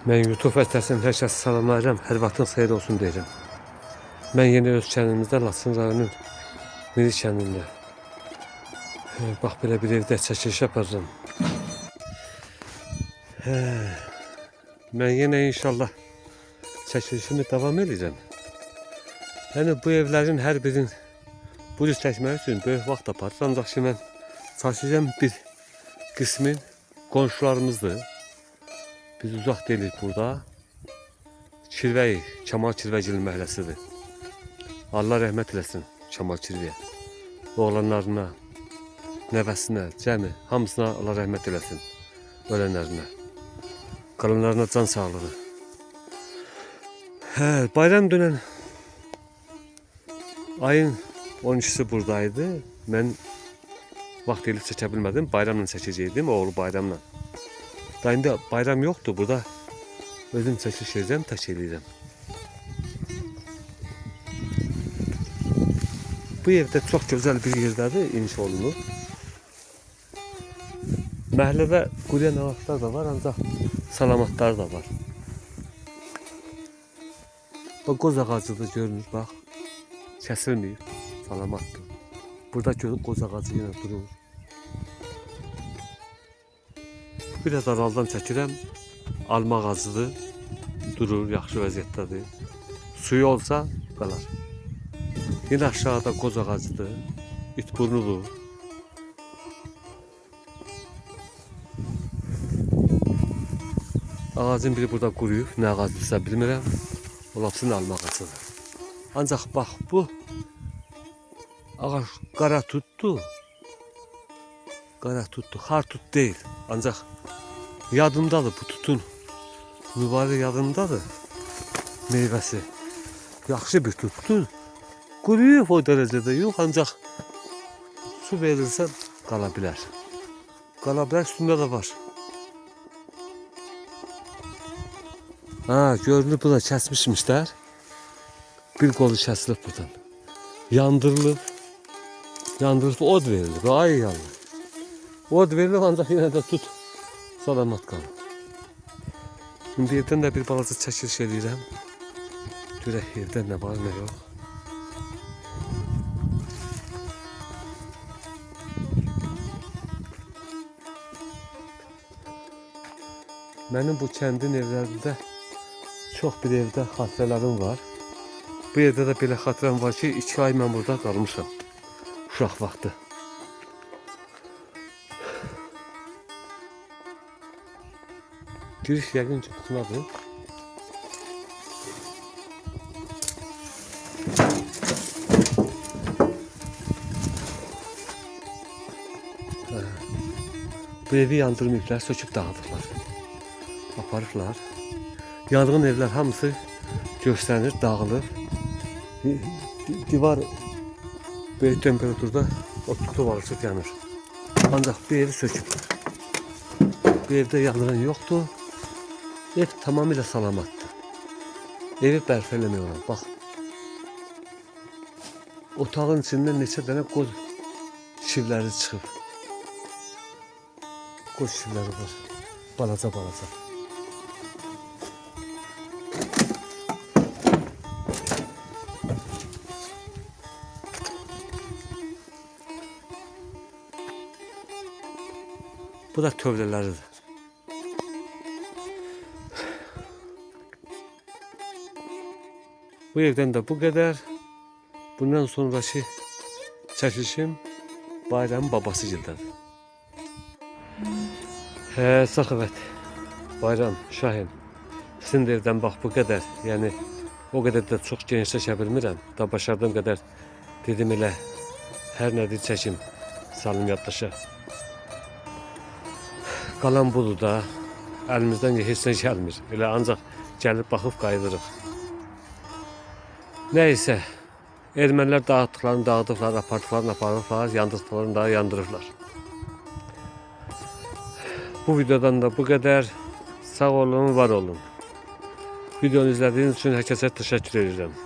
Ben YouTube vasitəsilə hər kəsi salamlayıram, hər vaxtınız xeyir olsun deyirəm. Mən yeni öz kəndimizdə, Laçın rayonunun Minik kəndində. Bax, belə bir evdə çəkiliş yaparım. Mən yenə inşallah çəkilişimi davam edəcəm. Yəni bu evlərin hər birinin bu cür çəkmək üçün böyük vaxt aparır. Ancaq ki, mən çalışacağım bir qismin qonşularımızdır. Biz uzaq deyilik burada. Kirvəy, Kemal Kirvəgilin məhəlləsidir. Allah rəhmət eləsin Kemal Kirvəyə. Oğlanlarına, nəvəsinə, cəmi, hamısına Allah rəhmət eləsin. Ölənlərinə. Qalanlarına can sağlığı. Bayram dönən ayın 12'si buradaydı. Mən vaxt elib çəkə bilmədim. Bayramla çəkəcəkdim, oğlu bayramla. Da indi bayram yoxdur burada. Özüm çəkiliş edəcəm, tək eləyirəm. Bu evdə çox gözəl bir yerdədir, iniş olunur. Məhəllədə quruyan ağaçlar da var, ancaq salamatlar da var. Bax, qoz ağacıdır, görünür, bax. Kəsilməyib, salamatdır. Burada qoz ağacı yenə durur. Biraz aralıdan çəkirəm, alma ağacıdır, durur, yaxşı vəziyyətdədir. Suyu olsa qalar. Yine aşağıda qoz ağacıdır, itburnudur. Ağacın biri burada quruyub, nə ağacdırsa bilmirəm. O lapsın alma ağacıdır. Ancaq bax, bu ağac qara tutdu. Qara tutdu, xar tut deyil. Ancaq yadımdadır bu tutun. Mübarək yadımdadır meyvəsi. Yaxşı bir tutdur. Quruyub o dərəcədə yox, ancaq su verilsə qala bilər. Qala bilər, üstündə də var. Görünür, bu da kəsmişmişlər. Bir qolu kəsilib buradan. Yandırılıb. Yandırılıb, od verilib. Ay yanır. Od verilib, ancaq yenə də tut salamat qalır. Şimdi evdən də bir balaca çəkiliş edirəm. Görək evdə nə var, nə yox. Mənim bu kəndin evlərində çox bir evdə xatirələrim var. Bu evdə də belə xatirəm var ki, 2 ay mən burada qalmışam. Uşaq vaxtı. Giriş yəqin ki, buxunadır. Bu evi yandırmayıblar, söküb dağıdıblar. Aparıblar. Yandığın evlər hamısı göstərilir, dağılır. Divar böyük temperaturda kutu alışıb yanır. Ancaq bu evi söküblər. Bu evdə yanılan yoxdur. Ev tamamıyla salamatdır. Evi bərpa eləmək. Bax. Otağın içindən neçə dənə qoz şivləri çıxıb. Qoz şivləri var. Balaca balaca. Bu da tövlələridir. Bu evdən də bu qədər. Bundan sonraki çəkilişim Bayramın babası gildədir. Sağ evet. Bayram, Şahin. Sizin də evdən bax bu qədər. Yəni o qədər də çox geniş çəkə bilmirəm. Da başardığım qədər dedim elə hər nədir çəkim. Salım yaddaşa. Qalan budur da, əlimizdən heç nə gəlmir. Elə ancaq gəlib baxıb qayıdırıq. Nəysə, ermənilər dağıtdıqlarını dağıdıblar, apardıqlarını aparıblar, yandırdıqlarını da yandırıblar. Bu videodan da bu qədər. Sağ olun, var olun. Videonu izlədiyiniz üçün hər kəsə təşəkkür edirəm.